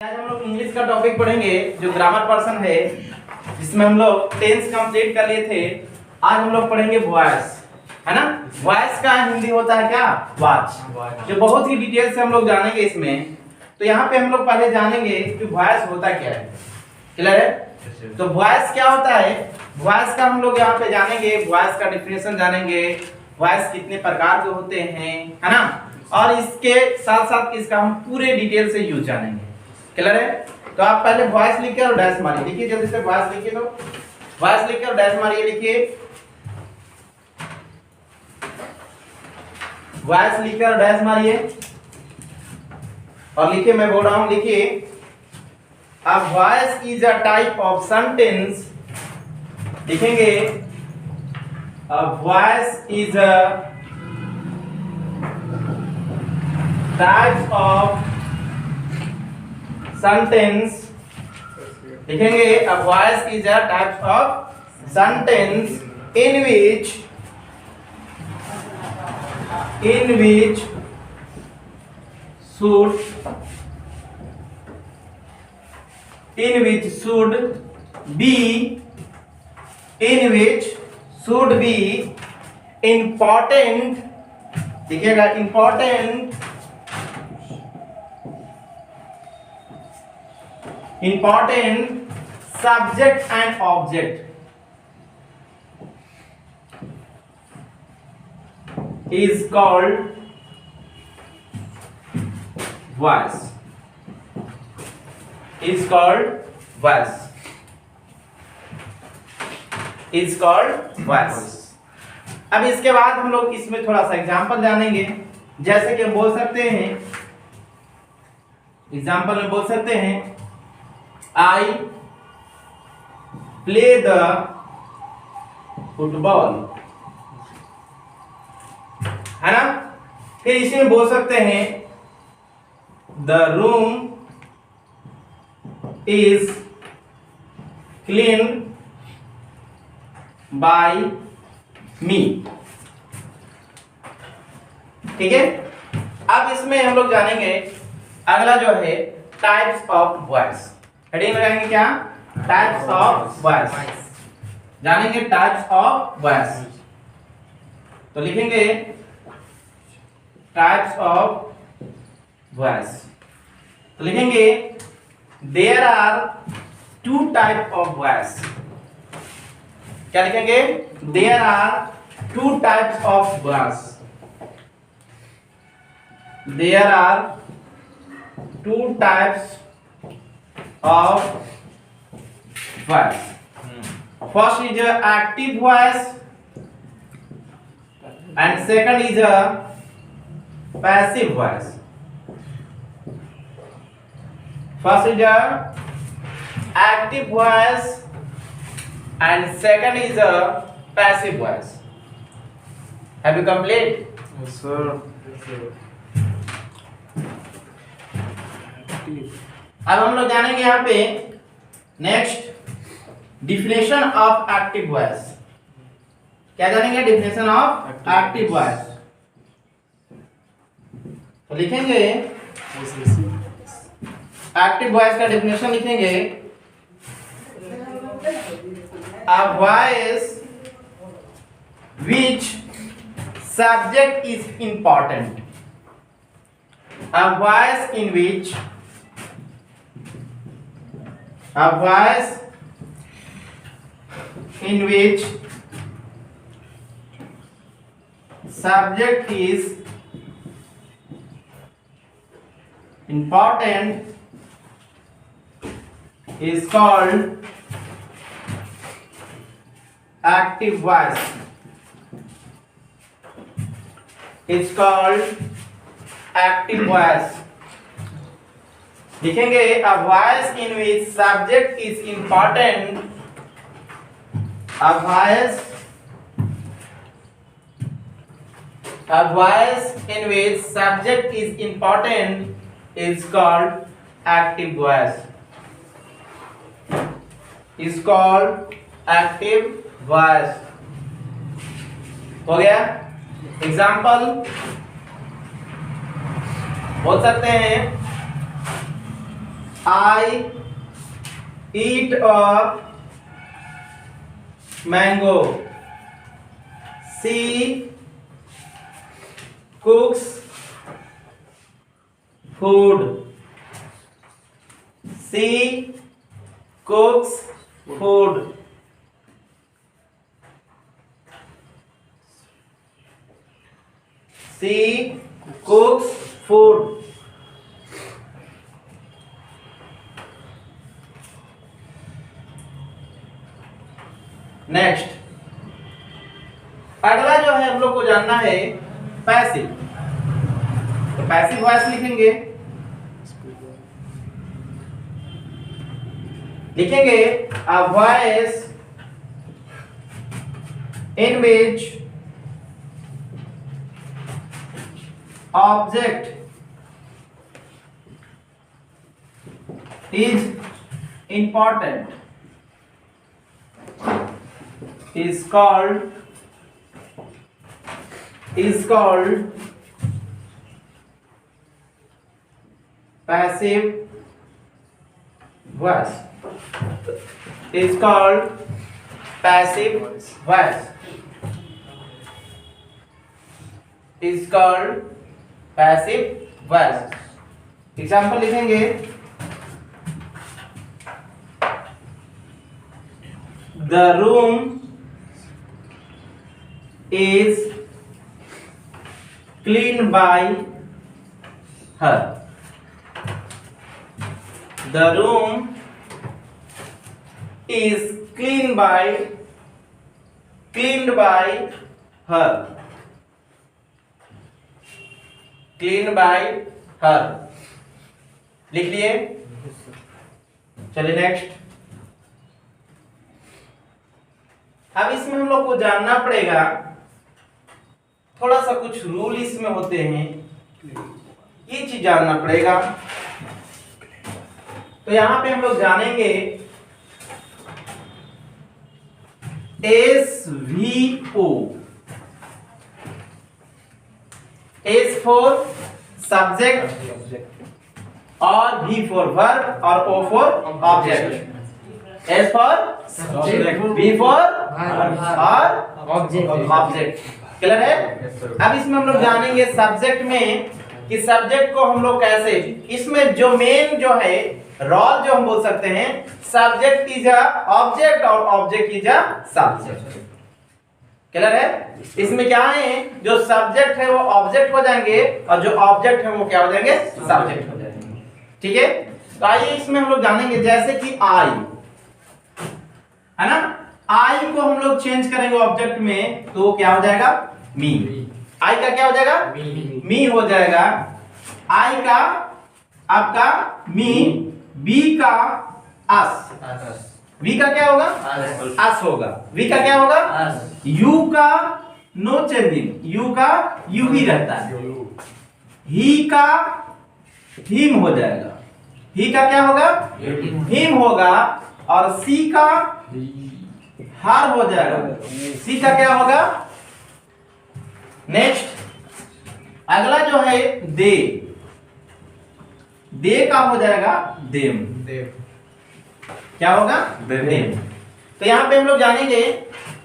आज हम लोग इंग्लिश का टॉपिक पढ़ेंगे जो ग्रामर पर्सन है, जिसमें हम लोग टेंस कंप्लीट कर लिए थे। आज हम लोग पढ़ेंगे वॉइस, है ना। वॉइस का हिंदी होता है क्या? वाच। जो बहुत ही डिटेल से हम लोग जानेंगे इसमें। तो यहाँ पे हम लोग पहले जानेंगे कि वॉइस होता क्या है। क्लियर है? तो वॉइस क्या होता है, वॉइस का हम लोग यहाँ पे जानेंगे। वॉइस का डिफिनेशन जानेंगे, वॉइस कितने प्रकार के होते हैं, है ना। और इसके साथ साथ इसका हम पूरे डिटेल से यूज जानेंगे। क्लियर है? तो आप पहले वॉइस लिखिए और डैश मारिए। लिखिए जल्दी से, वॉइस लिखिए। तो वॉइस लिखिए और डैश मारिए। लिखिए वॉइस लिखिए और डैश मारिए। और लिखिए, मैं बोल रहा हूं, लिखिए a voice is a type of sentence. लिखेंगे a voice is a type of sentence। लिखेंगे a voice is a type of sentence in which should be important। लिखिएगा important subject and object is called voice। is called voice। अब इसके बाद हम लोग इसमें थोड़ा सा एग्जांपल जानेंगे। जैसे कि हम बोल सकते हैं, एग्जांपल में बोल सकते हैं I play the football, है ना। फिर इसी में बोल सकते हैं the room is cleaned by me। ठीक है। अब इसमें हम लोग जानेंगे अगला जो है टाइप्स ऑफ वॉइस। हेडिंग लगाएंगे क्या? Types of voice. जानेंगे टाइप्स ऑफ वॉइस। तो लिखेंगे टाइप्स ऑफ वॉइस। तो लिखेंगे there are two type of voice. क्या लिखेंगे? There are two types of voice. There are two types of voice। First is a active voice and second is a passive voice। First is a active voice and second is a passive voice। Have you complete? Yes sir। अब हम लोग जानेंगे यहाँ पे next definition of active voice. क्या जानेंगे? Definition of active voice. तो लिखेंगे एक्टिव वॉइस का डिफिनेशन लिखेंगे a voice which subject is important. A voice in which a voice in which subject is important is called active voice। It's called active voice। लिखेंगे a voice in which subject is important। a voice in which subject is important is called active voice। is called active voice। हो गया। Example बोल सकते हैं I eat a mango. She cooks food. She cooks food. She cooks food. Next, अगला जो है हम लोग को जानना है पैसिव। तो पैसिव वॉइस लिखेंगे a voice in which object is important is called passive voice. Is called passive voice. Is called passive voice. Example लिखेंगे, the room is cleaned by her. The room is cleaned by her. Cleaned by her. लिख लिए? चलिए next. अब इसमें हम लोग को जानना पड़ेगा, थोड़ा सा कुछ रूल इसमें होते हैं, ये चीज जानना पड़ेगा। तो यहां पे हम लोग जानेंगे SVO, S फॉर सब्जेक्ट और V फॉर वर्ब और O for object. S for subject, V for object. Clear है? अब इसमें हम लोग जानेंगे सब्जेक्ट में कि सब्जेक्ट को हम लोग कैसे, इसमें जो मेन जो है रोल जो हम बोल सकते हैं, सब्जेक्ट इज अ ऑब्जेक्ट और object is a subject. Clear है? इसमें क्या है, जो सब्जेक्ट है वो ऑब्जेक्ट हो जाएंगे और जो ऑब्जेक्ट है वो क्या हो जाएंगे, सब्जेक्ट हो जाएंगे। ठीक है? तो आइए इसमें हम लोग जानेंगे, जैसे कि आई है ना, आई को हम लोग चेंज करेंगे ऑब्जेक्ट में, तो क्या हो जाएगा, मी। आई का क्या हो जाएगा, मी हो जाएगा। आई का आपका मी, बी का अस, वी का क्या होगा, अस होगा। वी का क्या होगा, यू का नो चेंजिंग, यू का यू ही रहता है। ही का हिम हो जाएगा, ही का क्या होगा, हिम होगा। और सी का हार हो जाएगा, सी का क्या होगा। नेक्स्ट अगला जो है दे, दे का हो जाएगा देम, क्या होगा, देम। तो यहाँ पे हम लोग जानेंगे,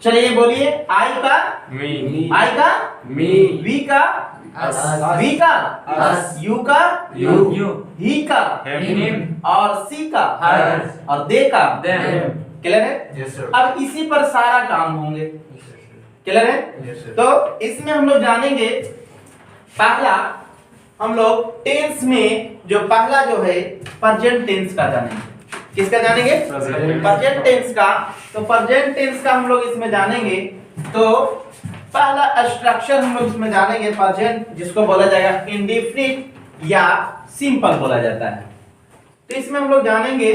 चलिए बोलिए, आई का मी, आई का मी, वी का अस, वी का अस, यू का यू, ही का हिम और सी का हर और दे का देम। क्लियर है? yes, अब इसी पर सारा काम होंगे। क्लियर है? yes, तो इसमें हम लोग जानेंगे, पहला हम लोग टेंस में जो पहला जो है प्रेजेंट टेंस का जानेंगे। किसका जानेंगे, प्रेजेंट टेंस का। तो प्रेजेंट टेंस का हम लोग इसमें जानेंगे, तो पहला स्ट्रक्चर हम लोग इसमें जानेंगे प्रेजेंट, जिसको बोला जाएगा इंडेफिनिट या सिंपल बोला जाता है। तो इसमें हम लोग जानेंगे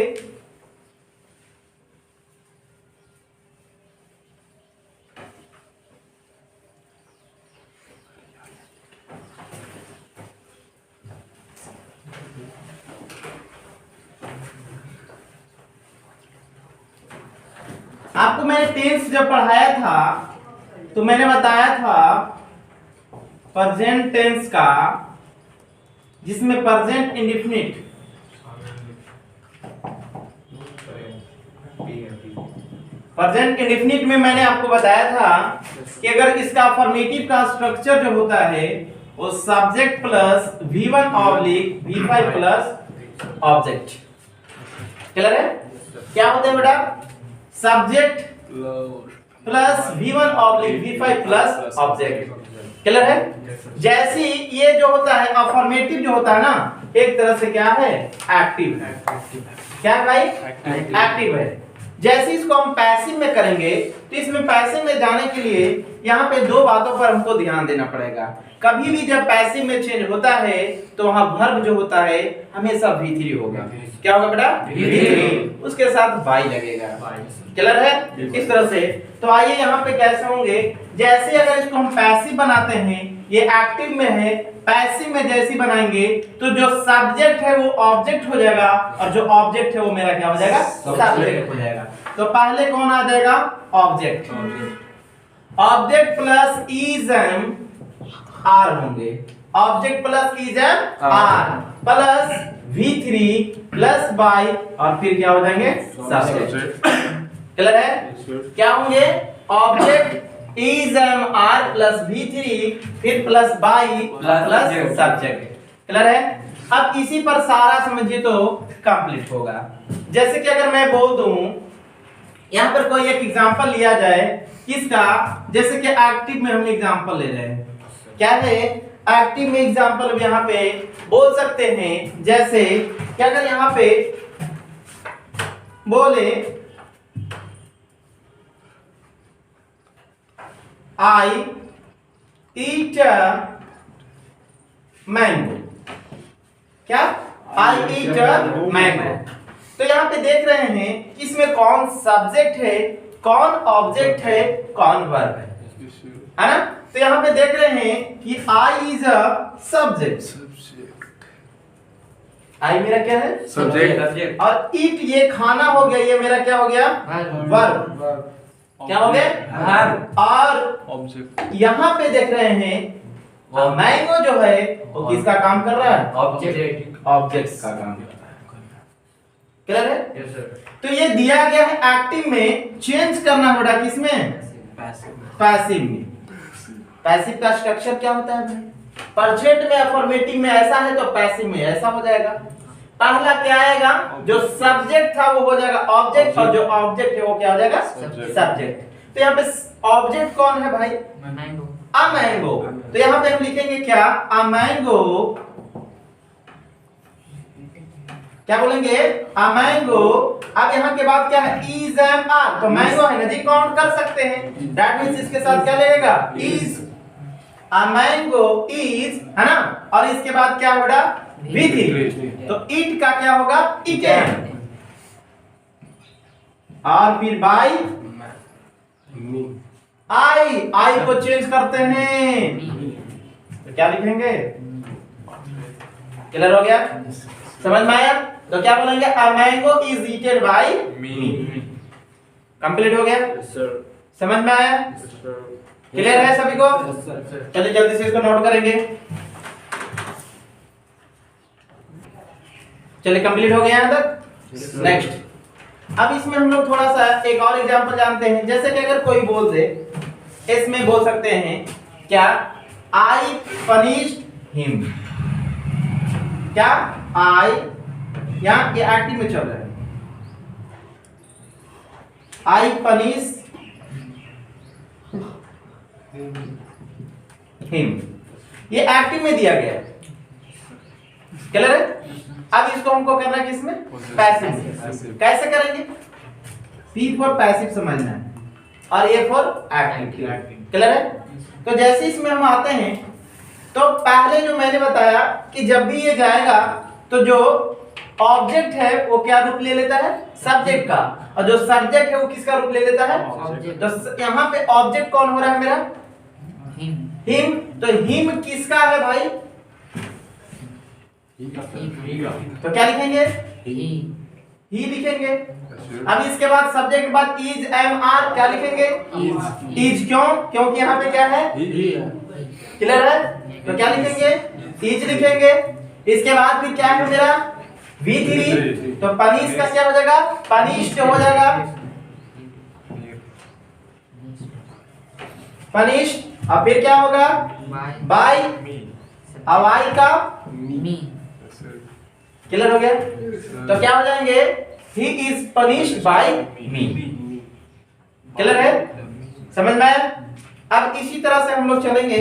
आपको मैंने टेंस जब पढ़ाया था तो मैंने बताया था प्रेजेंट टेंस का, जिसमें प्रेजेंट इंडेफिनिट प्रेजेंट इंडेफिनिट में मैंने आपको बताया था कि अगर इसका अफर्मेटिव का स्ट्रक्चर जो होता है वो subject plus V1 oblique V5 plus object. Clear है? क्या होता है बेटा? Subject plus V1 oblique V5 plus object. Clear है? जैसी ये जो होता है अफर्मेटिव जो होता है ना, एक तरह से क्या है? एक्टिव है। क्या है भाई? एक्टिव है। जैसे इसको हम पैसिव में करेंगे तो इसमें पैसिव में जाने के लिए यहाँ पे दो बातों पर हमको ध्यान देना पड़ेगा। कभी भी जब पैसिव में चेंज होता है तो वहां वर्ब जो होता है हमेशा V3 होगा। क्या होगा बेटा? V3, उसके साथ बाई लगेगा। क्लियर है? इस तरह से तो आइए यहाँ पे कैसे होंगे, जैसे अगर इसको हम पैसिव बनाते हैं, ये एक्टिव में है, पैसिव में जैसी बनाएंगे तो जो सब्जेक्ट है वो ऑब्जेक्ट हो जाएगा और जो ऑब्जेक्ट है वो मेरा क्या हो जाएगा? सब्जेक्ट हो जाएगा। तो पहले कौन आ जाएगा? Object. Object plus is am are होंगे। Object plus is am are plus V3 plus by और फिर क्या हो जाएंगे? सब्जेक्ट। क्लियर है? क्या होंगे? Object is am are plus V3 फिर plus by plus subject. Clear है? अब इसी पर सारा समझिए तो कंप्लीट होगा। जैसे कि अगर मैं बोल दूं, यहां पर कोई एक एग्जांपल लिया जाए किसका, जैसे कि एक्टिव में हम एग्जांपल ले रहे हैं। क्या है? एक्टिव में एग्जांपल यहाँ पे बोल सकते हैं, जैसे कि अगर यहाँ पे बोले I eat a mango। क्या? I eat a mango। तो यहाँ पे देख रहे हैं इसमें कौन सब्जेक्ट है, कौन ऑब्जेक्ट है, कौन वर्ब है ना? तो यहाँ पे देख रहे हैं कि I is a subject। I मेरा क्या है? सब्जेक्ट। और eat ये खाना हो गया, ये मेरा क्या हो गया? वर्ब। क्या हो गया? और ऑब्जेक्ट। यहाँ पे देख रहे हैं मैंगो जो है वो किसका काम कर रहा है? ऑब्जेक्ट। ऑब्जेक्ट का काम कर रहा है। क्लियर है? Yes sir. तो ये दिया गया है एक्टिव में, चेंज करना होगा किसमें? पैसिव में। पैसिव का स्ट्रक्चर क्या होता है भाई? प्रेजेंट में अफर्मेटिव में ऐसा है तो पैसिव में ऐसा हो जाएगा। पहला क्या आएगा? जो सब्जेक्ट था वो हो जाएगा ऑब्जेक्ट और जो ऑब्जेक्ट है वो क्या हो जाएगा? सब्जेक्ट। तो यहाँ पे ऑब्जेक्ट कौन है भाई? मैंगो। A mango. तो यहाँ पे हम लिखेंगे क्या? A mango. क्या बोलेंगे? A mango. अब यहाँ के बाद क्या है? Is am are. तो मैंगो है ना जी, काउंट कर सकते हैं। दैट मींस इसके साथ क्या लगेगा? इज। अ मैंगो इज, है ना? और इसके बाद क्या होगा? V3। तो इट का क्या होगा? इटेन। और फिर बाई आई को चेंज करते हैं तो क्या लिखेंगे? क्लियर हो गया? समझ में आया? तो क्या बोलेंगे? A mango is eaten by me. Complete हो गया? समझ में आया? क्लियर है सभी को? चलिए जल्दी से इसको नोट करेंगे। चलिए कंप्लीट हो गया यहां तक। नेक्स्ट, अब इसमें हम लोग थोड़ा सा एक और एग्जांपल जानते हैं। जैसे कि अगर कोई बोल दे, इसमें बोल सकते हैं क्या? आई पनिश्ड हिम। क्या? आई, यहां ये एक्टिव में चल रहा है। आई पनिश हिम, ये एक्टिव में दिया गया है। क्लियर है? अब इसको हमको करना है किसमें? पैसिव में। कैसे करेंगे? P फॉर पैसिव समझना है और A फॉर एक्टिव। क्लियर है? तो जैसे इसमें हम आते हैं तो पहले जो मैंने बताया कि जब भी ये जाएगा तो जो ऑब्जेक्ट है वो क्या रूप ले लेता है? सब्जेक्ट का। और जो सब्जेक्ट है वो किसका रूप ले लेता है? तो यहाँ पे ऑब्जेक्ट कौन हो रहा है मेरा? हिम। तो हिम किसका है भाई? तो क्या लिखेंगे? ही लिखेंगे। अब इसके बाद सब्जेक्ट के बाद इज एम आर क्या लिखेंगे? इज। क्यों? क्योंकि यहाँ पे क्या है? क्लियर है? तो क्या लिखेंगे? इज लिखेंगे। इसके बाद फिर क्या है मेरा? V3। तो पनिश का क्या हो जाएगा? पनिश्ड हो जाएगा। पनिश्ड, और फिर क्या होगा बाय, अब आई का मी। क्लियर हो गया? तो क्या हो जाएंगे he is punished bye me. Clear है? समझ में आया? अब इसी तरह से हम लोग चलेंगे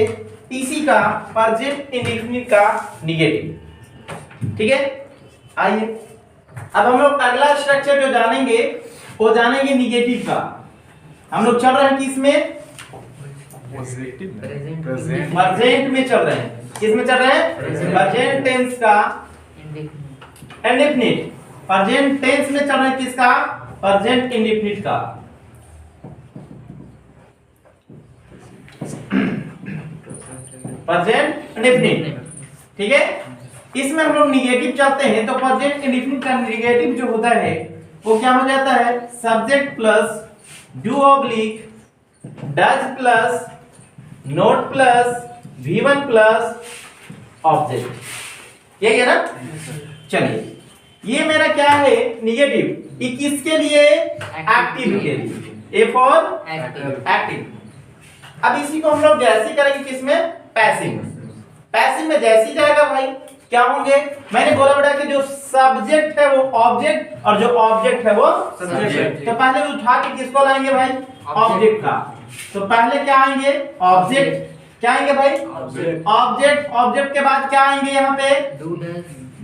इसी का प्रेजेंट इंडेफिनिट का निगेटिव। ठीक है, आइए अब हम लोग अगला स्ट्रक्चर जो जानेंगे वो जानेंगे निगेटिव का। हम लोग चल रहे हैं किसमें? प्रेजेंट में चल रहे हैं। किस में चल रहे हैं? प्रेजेंट टेंस का इंडेफिनिट। प्रेजेंट टेंस में चल रहे हैं किसका? प्रेजेंट इंडेफिनिट का। प्रेजेंट इंडेफिनिट, ठीक है। इसमें हम लोग निगेटिव चलते हैं तो प्रेजेंट इंडेफिनिट का निगेटिव जो होता है वो क्या हो जाता है? Subject plus do oblique does plus note plus V1 plus object. यही है ना? चलिए, ये मेरा क्या है? निगेटिव। ये किसके लिए? एक्टिव के लिए। A for active. अब इसी को हम लोग जैसे करेंगे किसमें? पैसिव। पैसिव में जैसे ही जाएगा भाई क्या होंगे? मैंने बोला बेटा कि जो सब्जेक्ट है वो ऑब्जेक्ट और जो ऑब्जेक्ट है वो सब्जेक्ट। तो पहले उठा के किसको लाएंगे भाई? ऑब्जेक्ट का। तो पहले क्या आएंगे? ऑब्जेक्ट। क्या आएंगे भाई? ऑब्जेक्ट। ऑब्जेक्ट के बाद क्या आएंगे यहाँ पे?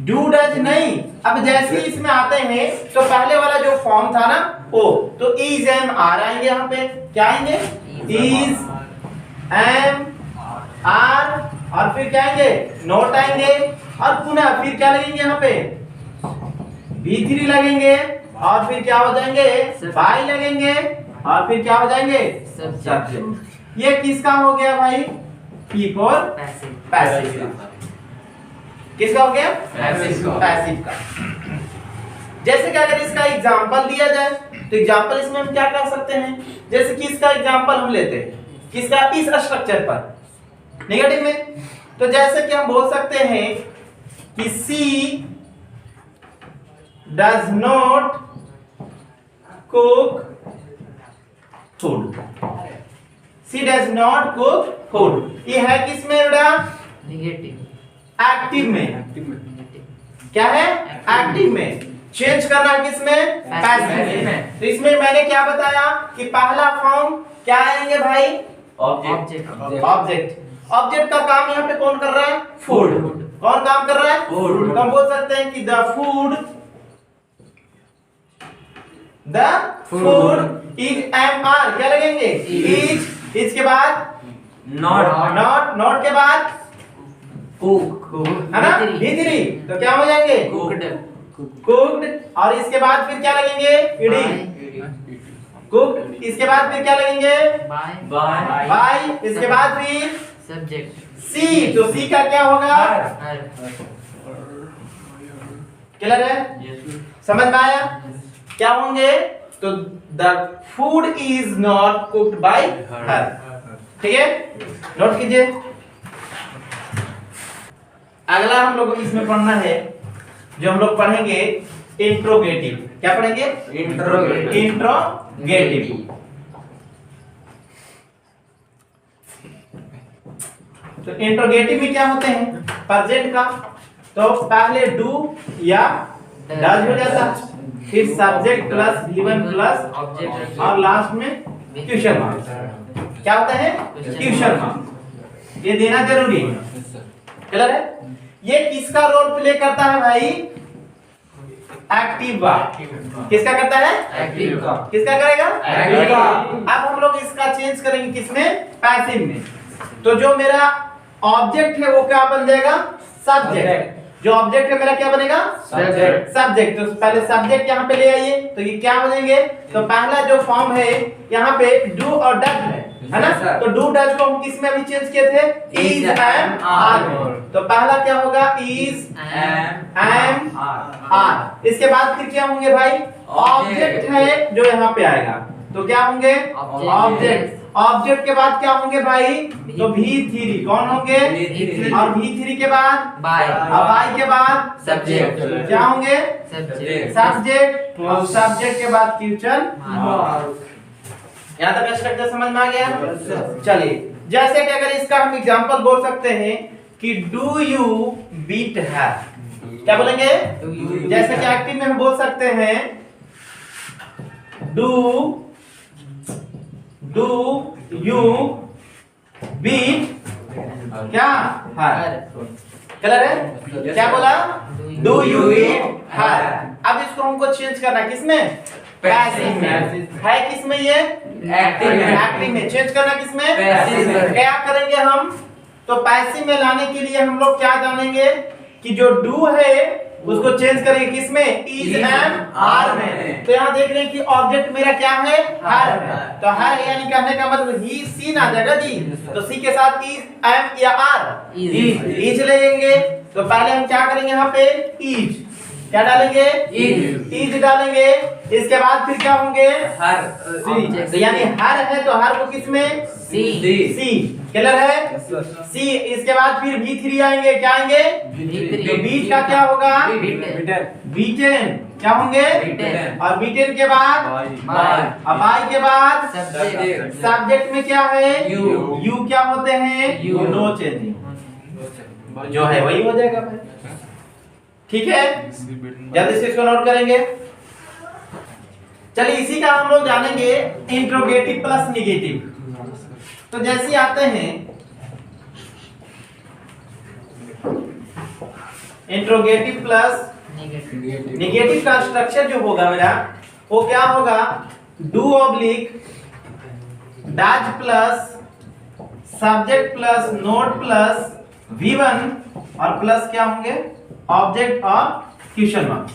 डू डज नहीं। अब जैसे ही इसमें आते हैं तो पहले वाला जो फॉर्म था ना ओ, तो इज एम आर आएंगे यहाँ पे। क्या आएंगे? इज एम आर, और फिर क्या आएंगे? नोट आएंगे, और पुनः फिर क्या लगेंगे यहाँ पे? V3 लगेंगे, और फिर क्या हो जाएंगे? बाय लगेंगे, और फिर क्या हो जाएंगे? सब्जेक्ट। ये किसका हो गया भाई? P for passive. किसका हो गया? पैसिव का। जैसे कि अगर इसका एग्जांपल दिया जाए तो एग्जांपल इसमें हम क्या कर सकते हैं? जैसे कि इसका एग्जांपल हम लेते हैं किसका? इस स्ट्रक्चर पर नेगेटिव में। तो जैसे कि हम बोल सकते हैं कि she does not cook food. She does not cook food. ये है किसमें बेटा? निगेटिव। एक्टिव में। क्या है? एक्टिव में। चेंज करना है किसमें? पैसिव में। तो इसमें मैंने क्या बताया कि पहला फॉर्म क्या आएंगे भाई? ऑब्जेक्ट। ऑब्जेक्ट। ऑब्जेक्ट का काम यहाँ पे कौन कर रहा है? फूड। कौन काम कर रहा है? फूड। तो हम बोल सकते हैं कि the food is am are. क्या लगेंगे? इज। इसके बाद नॉट। नॉट के बाद कुक, है ना? V3। तो क्या हो जाएंगे? कुक्ड। और इसके बाद फिर क्या लगेंगे? ईडी। कुक्ड। इसके बाद फिर क्या लगेंगे? बाय। इसके बाद फिर सब्जेक्ट। सी। तो सी का क्या होगा? क्लियर है? समझ में आया? क्या होंगे? तो the food is not cooked bye हर। ठीक है, नोट कीजिए। अगला हम लोग इसमें पढ़ना है जो हम लोग पढ़ेंगे इंट्रोगेटिव। क्या पढ़ेंगे? इंट्रोगेटिव। तो इंट्रोगेटिव में क्या होते हैं? प्रेजेंट का तो पहले डू या डज हो जाता, फिर subject plus V1 plus object, और लास्ट में क्वेश्चन मार्क। क्या होता है? Question mark. ये देना जरूरी है। क्लियर है? ये किसका रोल प्ले करता है भाई? एक्टिव का। किसका करता है? एक्टिव का। किसका करेगा? एक्टिव का। अब हम लोग इसका चेंज करेंगे किसमें? पैसिव में। तो जो मेरा ऑब्जेक्ट है वो क्या बन जाएगा? सब्जेक्ट। जो ऑब्जेक्ट है मेरा क्या बनेगा? सब्जेक्ट। तो पहले सब्जेक्ट यहाँ पे ले आइए, तो ये क्या बनेंगे? तो पहला जो फॉर्म है यहाँ पे डू और डज है ना? तो डू डज को हम किस में अभी चेंज किए थे? Is am are. तो पहला क्या होगा? Is am are. इसके बाद फिर क्या होंगे भाई? ऑब्जेक्ट है जो यहाँ पे आएगा, तो क्या होंगे? ऑब्जेक्ट। ऑब्जेक्ट के बाद क्या होंगे भाई? तो V3 कौन होंगे? और V3 के बाद बाय। और बाय के बाद सब्जेक्ट। क्या होंगे? सब्जेक्ट। सब्जेक्ट। और सब्जेक्ट के बाद क्वेश्चन मार्क। यहाँ तक स्ट्रक्चर समझ में आ गया? चलिए, जैसे कि अगर इसका हम एग्जांपल बोल सकते हैं कि डू यू बीट हर, क्या बोलेंगे? जैसे कि एक्टिव में हम बोल सकते हैं डू यू बीट क्या हर, क्लियर है? क्या बोला? Do you beat her. अब इसको हमको चेंज करना किसमें? पैसिव में। है किसमें ये? एक्टिव में। चेंज करना किसमें? पैसिव में। क्या करेंगे हम? तो पैसिव में लाने के लिए हम लोग क्या जानेंगे कि जो डू है उसको चेंज करेंगे किसमें? इज एंड आर में। तो यहाँ देख रहे हैं कि ऑब्जेक्ट मेरा क्या है? हर है। तो हर यानी कहने का मतलब ही सी ना जाएगा जी, तो सी के साथ इज एम या आर इज लेंगे। तो पहले हम क्या करेंगे? यहाँ पे इज क्या डालेंगे? इज डालेंगे। इसके बाद फिर क्या होंगे? हर। तो यानी हर है तो हर को किसमें? सी। क्लियर है? सी। इसके बाद फिर V3 आएंगे, क्या आएंगे? तो बीट का क्या होगा? बीटेन। क्या होंगे? और बीटेन के बाद अब आई के बाद सब्जेक्ट में क्या है? यू क्या होते हैं? नो चेंजिंग, जो है वही हो जाएगा भाई। ठीक है, जल्दी से इसको नोट करेंगे। चलिए, इसी का हम लोग जानेंगे इंट्रोगेटिव प्लस निगेटिव। तो जैसे आते हैं इंट्रोगेटिव प्लस निगेटिव का स्ट्रक्चर जो होगा मेरा वो क्या होगा? Do oblique does plus subject plus note plus V1 और प्लस क्या होंगे? ऑब्जेक्ट और क्वेश्चन मार्क,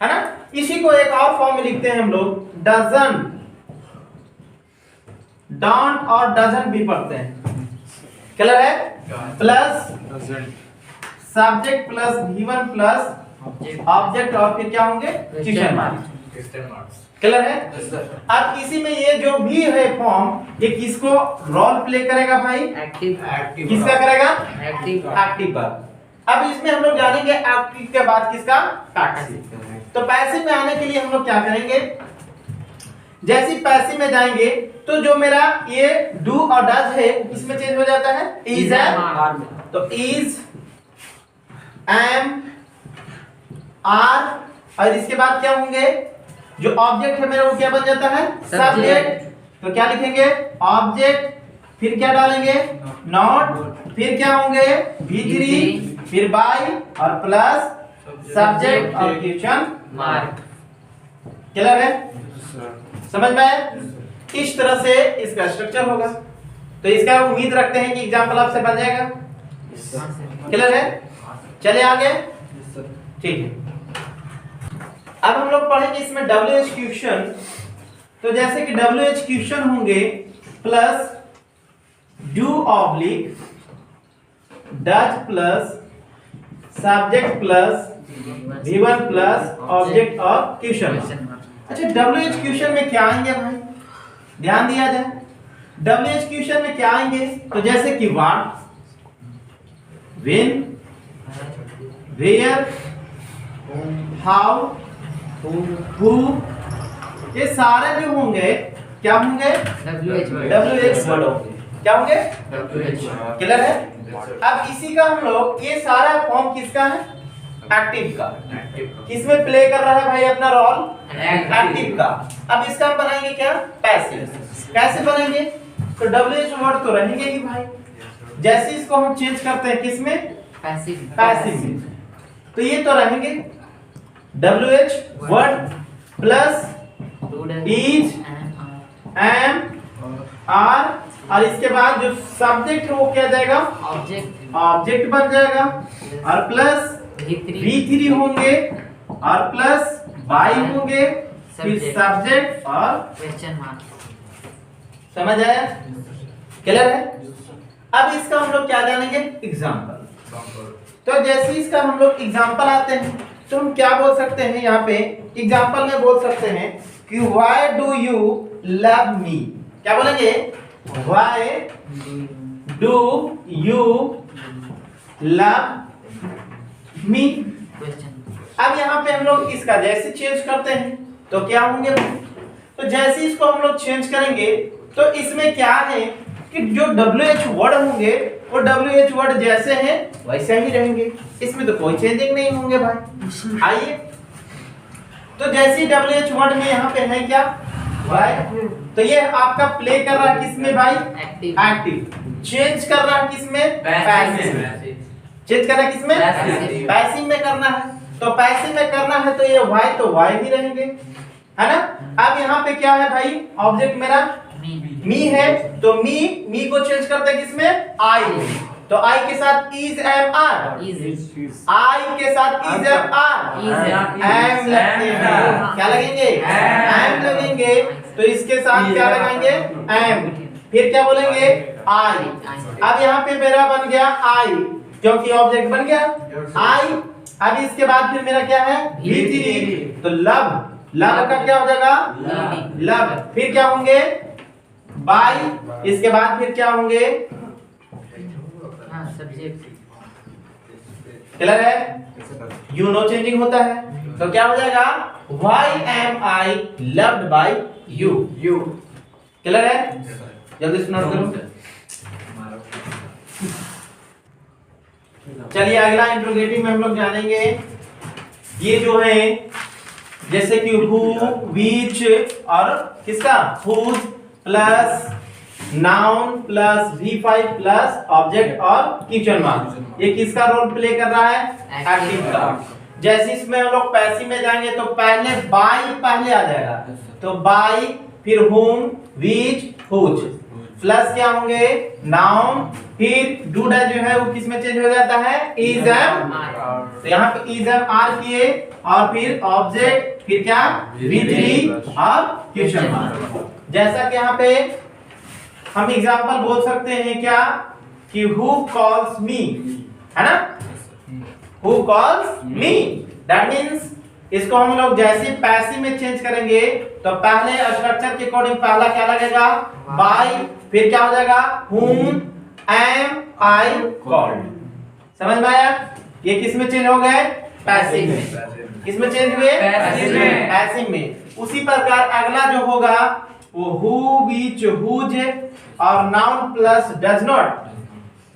है ना? इसी को एक और फॉर्म में लिखते हैं हम लोग, डजन, डोंट और डजन भी पढ़ते हैं। क्लियर है? Plus subject plus V1 plus object और फिर क्या होंगे? Question mark. क्लियर है? अब इसी में ये जो भी है फॉर्म, ये किसको रोल प्ले करेगा भाई? एक्टिव। किसका करेगा? एक्टिव का। अब इसमें हम लोग जानेंगे एक्टिव के बाद किसका? पैसिव। तो पैसिव में आने के लिए हम लोग क्या करेंगे? जैसे पैसिव में जाएंगे तो जो मेरा ये डू और डज है इसमें चेंज हो जाता है इज एम। तो इज एम आर, और इसके बाद क्या होंगे? जो ऑब्जेक्ट है मेरा वो क्या बन जाता है? सब्जेक्ट। तो क्या लिखेंगे? ऑब्जेक्ट, फिर क्या डालेंगे? नॉट, फिर क्या होंगे? V3, फिर बाय और प्लस सब्जेक्ट और क्वेश्चन मार्क। क्लियर है? समझ में आया? इस तरह से इसका स्ट्रक्चर होगा। तो इसका उम्मीद रखते हैं कि एग्जांपल आपसे बन जाएगा। क्लियर है? चलिए आगे। ठीक है, अब हम लोग पढ़ेंगे इसमें WH क्वेश्चन। तो जैसे कि WH क्वेश्चन होंगे plus do oblique does plus subject plus V1 plus object और क्वेश्चन। अच्छा, WH क्वेश्चन में क्या आएंगे भाई? ध्यान दिया जाए। WH क्वेश्चन में क्या आएंगे? तो जैसे कि what, when, where, how, who, ये सारे जो होंगे क्या होंगे? WH वर्ड होंगे। क्या होंगे? क्लियर है? अब इसी का हम लोग ये सारा फॉर्म किसका है? एक्टिव का। किसमें प्ले कर रहा है भाई अपना रोल? एक्टिव का। अब इसका हम बनाएंगे क्या? पैसिव। कैसे बनेंगे? तो WH वर्ड तो रहेंगे ही भाई। जैसे इसको हम चेंज करते हैं किसमें? पैसिव में। तो ये तो रहेंगे WH word plus is am are, और इसके बाद जो सब्जेक्ट है वो क्या जाएगा? ऑब्जेक्ट बन जाएगा, और प्लस V3 होंगे और प्लस बाय होंगे, फिर सब्जेक्ट और क्वेश्चन मार्क। समझ आया? क्लियर है? अब इसका हम लोग क्या जानेंगे? एग्जांपल। तो जैसे इसका हम लोग एग्जांपल आते हैं तो हम क्या बोल सकते हैं? यहाँ पे एग्जांपल में बोल सकते हैं कि why do you love me. क्या बोलेंगे? Why do you love me. अब यहाँ पे हम लोग इसका जैसे चेंज करते हैं तो क्या होंगे? तो जैसे इसको हम लोग चेंज करेंगे तो इसमें क्या है कि जो WH वर्ड होंगे वो WH वर्ड जैसे हैं वैसे ही रहेंगे, इसमें तो कोई चेंजिंग नहीं होंगे भाई। आइए तो जैसे WH वर्ड में यहाँ पे है क्या भाई, तो ये आपका प्ले कर रहा है किसमें भाई, एक्टिव। चेंज कर रहा है किसमें, पैसिव। चेंज कर रहा है किसमें, पैसिव में करना है। तो पैसिव में करना है तो ये y तो y ही रहेंगे, है ना। अब यहाँ पे क्या है भाई, ऑब्जेक्ट मेरा मी है, तो मी को चेंज करते हैं किसमें, I। तो I के साथ is am are, I के साथ is am are, am लगते हैं, क्या लगेंगे, am लगेंगे। तो इसके साथ क्या लगाएंगे, am। फिर क्या बोलेंगे, I। अब यहाँ पे मेरा बन गया I, क्योंकि ऑब्जेक्ट बन गया I। अब इसके बाद फिर मेरा क्या है, V3। तो लव, लव का क्या हो जाएगा, लव। फिर क्या होंगे, बाय। इसके बाद फिर क्या होंगे, क्लियर है, यू नो चेंजिंग होता है। तो क्या हो जाएगा, why am I loved by you। Clear है, जल्दी से नोट करो। चलिए अगला इंट्रोगेटिव में हम लोग जानेंगे, ये जो है जैसे कि हु, विच और किसका, whose plus noun plus V5 plus object और क्वेश्चन मार्क, ये किसका रोल प्ले कर रहा है, एक्टिव का। जैसे इसमें हम लोग पैसिव में जाएंगे तो पहले बाय पहले आ जाएगा, तो बाय, फिर हुम, विच, हुज प्लस क्या होंगे, नाउन, फिर डू डैश जो है वो किस में चेंज हो जाता है, इज एम। तो यहाँ पे इज एम आर किए और फिर ऑब्जेक्ट, फिर क्या, V3 और क्वेश्चन मार्क। जैसा कि यहाँ पे हम एग्जांपल बोल सकते हैं क्या, कि हु कॉल्स मी, है ना, who calls me. That means इसको हम लोग जैसे पैसिव में चेंज करेंगे तो पहले स्ट्रक्चर के अकॉर्डिंग पहला क्या लगेगा, बाय, फिर क्या हो जाएगा, whom am I called। समझ में आया, ये किस में चेंज हो गए, पैसिव में। किस में चेंज हुए, पैसिव में। उसी प्रकार अगला जो होगा वो who, which, whose और noun plus does not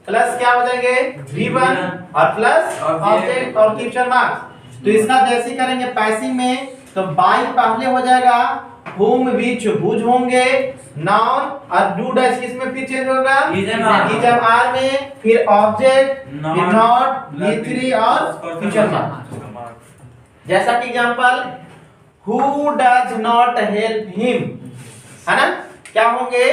plus क्या हो जाएंगे, V1 और प्लस ऑब्जेक्ट और क्वेश्चन मार्क। तो इसका जैसे करेंगे पैसिव में तो बाय पहले हो जाएगा, whom, which, whose होंगे, नाउन और डू डैश किसमें फिर चेंज होगा, इज एम आर में, फिर ऑब्जेक्ट, फिर नॉट, V3 और क्वेश्चन मार्क। जैसा कि example, who does not help him, है ना, क्या होंगे,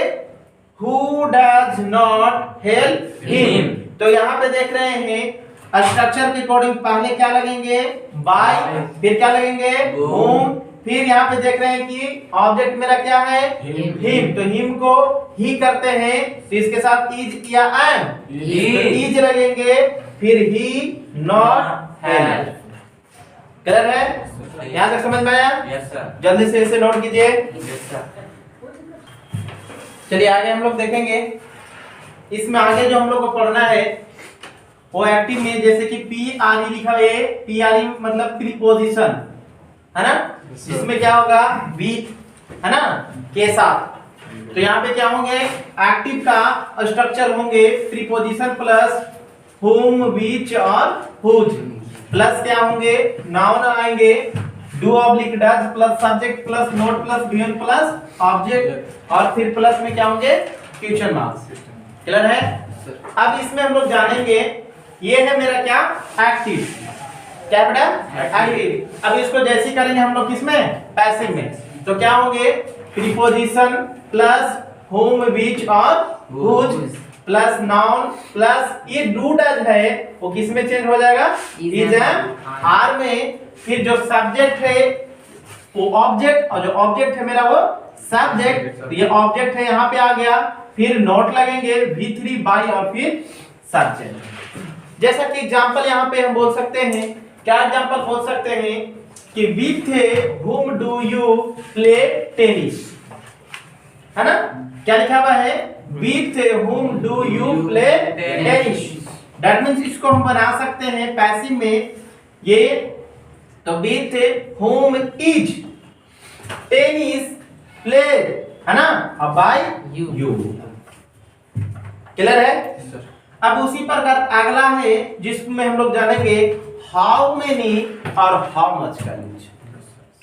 who does not help him। तो यहाँ पे देख रहे हैं स्ट्रक्चर के अकॉर्डिंग पहले क्या लगेंगे, बाय, फिर क्या लगेंगे, whom, फिर यहाँ पे देख रहे हैं कि ऑब्जेक्ट मेरा क्या है, हिम। तो हिम को ही करते हैं तो इसके साथ इज या एम, तो इज लगेंगे, फिर ही, नॉट, हेल्प। क्लियर है, यहाँ तक समझ में आया, जल्दी से इसे नोट कीजिए। चलिए आगे हम लोग देखेंगे, इसमें आगे जो हम लोग को पढ़ना है वो एक्टिव में जैसे कि PRE लिखा है, PRE मतलब प्रीपोजिशन, है ना। इसमें क्या होगा, विथ, है ना, के साथ। तो यहाँ पे क्या होंगे, एक्टिव का स्ट्रक्चर होंगे प्रीपोजिशन प्लस whom, which और whose प्लस क्या होंगे, नाउन आएंगे, do oblique does plus subject plus note plus V1 plus object और फिर प्लस में क्या होंगे, क्वेश्चन मार्क्स। क्लियर है। अब इसमें हम लोग जानेंगे, ये है मेरा क्या, एक्टिव, क्या बेटा, एक्टिव। अब इसको जैसे करेंगे हम लोग किसमें, पैसिव में, तो क्या होंगे, प्रीपोजिशन प्लस whom, which और whose प्लस नाउन प्लस ये डू डज है वो किस में चेंज हो जाएगा, इज एम आर में। फिर जो सब्जेक्ट है वो ऑब्जेक्ट और जो ऑब्जेक्ट है मेरा वो सब्जेक्ट, तो ये ऑब्जेक्ट है यहाँ पे आ गया, फिर नोट लगेंगे, V3 बाय और फिर सब्जेक्ट। जैसा कि एग्जांपल यहाँ पे हम बोल सकते हैं, क्या एग्जांपल बोल सकते हैं कि with whom do you play tennis, है ना, क्या लिखा हुआ है, with whom do you play tennis। That means इसको हम बना सकते हैं पैसिव में, ये तो with whom is tennis played, है ना, और बाय You. यू। क्लियर है? अब उसी प्रकार अगला है जिसमें हम लोग जानेंगे हाउ मेनी और हाउ मच का यूज।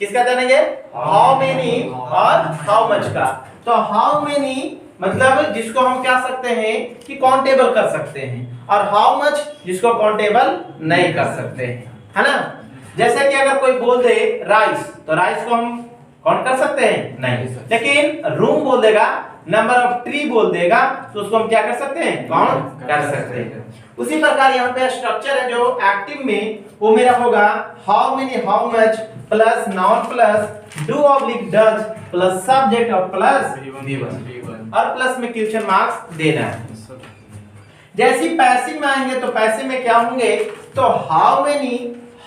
किसका जानेंगे? हाउ मेनी और हाउ मच का। तो हाउ मेनी मतलब जिसको हम क्या सकते हैं कि काउंटेबल कर सकते हैं, और हाउ मच जिसको काउंटेबल नहीं कर सकते हैं, है ना। जैसे कि अगर कोई बोल दे राइस, तो राइस को हम काउंट कर सकते हैं? नहीं। लेकिन रूम बोल देगा, नंबर ऑफ ट्री बोल देगा, तो उसको हम क्या कर सकते हैं? काउंट कर सकते हैं। उसी प्रकार यहाँ पे स्ट्रक्चर है जो एक्टिव में, वो मेरा होगा how many how much plus noun plus do oblique does plus subject और प्लस V1 और प्लस में क्वेश्चन मार्क्स देना है। जैसे पैसिव में आएंगे तो पैसिव में क्या होंगे? तो how many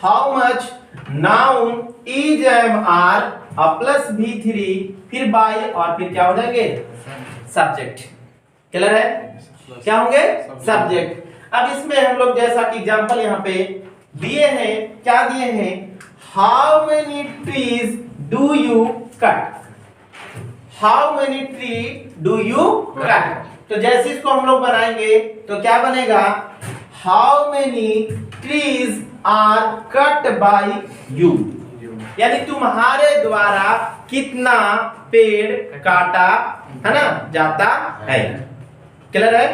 how much noun is am are और प्लस V3 फिर बाय और फिर क्या हो जाएंगे? सब्जेक्ट। क्लियर है? क्या होंगे? सब्जेक्ट। अब इसमें हम लोग जैसा कि एग्जांपल यहाँ पे दिए हैं, क्या दिए हैं? How many trees do you cut? How many tree do you cut? तो जैसे इसको हम लोग बनाएंगे तो क्या बनेगा? How many trees are cut by you, यानी तुम्हारे द्वारा कितना पेड़ काटा, है ना, जाता है। क्लियर है?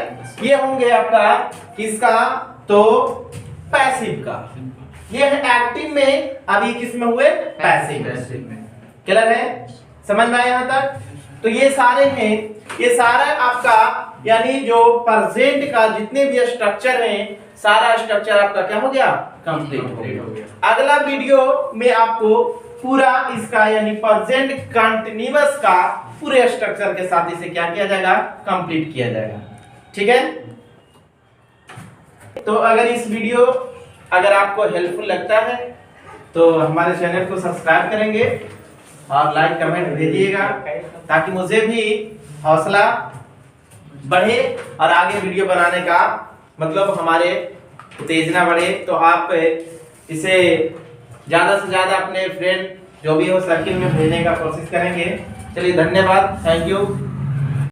ये होंगे आपका किसका? तो पैसिव का। ये है एक्टिव में, अभी किस में हुए? पैसिव में। क्लियर है? समझ में आया यहाँ तक? तो ये सारे हैं, ये सारा आपका यानी जो प्रेजेंट का जितने भी स्ट्रक्चर हैं, सारा स्ट्रक्चर आपका क्या हो गया? कंप्लीट हो गया। अगला वीडियो में आपको पूरा इसका यानी प्रेजेंट कंटीन्यूअस का पूरे स्ट्रक्चर के साथ इसे क्या किया जाएगा? कंप्लीट किया जाएगा। ठीक है? तो अगर इस वीडियो अगर आपको हेल्पफुल लगता है तो हमारे चैनल को सब्सक्राइब करेंगे और लाइक कमेंट भेजिएगा, ताकि मुझे भी हौसला बढ़े और आगे वीडियो बनाने का मतलब हमारे उत्तेजना बढ़े। तो आप इसे ज्यादा से ज्यादा अपने फ्रेंड जो भी हो सर्किल में भेजने का कोशिश करेंगे। चलिए, धन्यवाद, थैंक यू।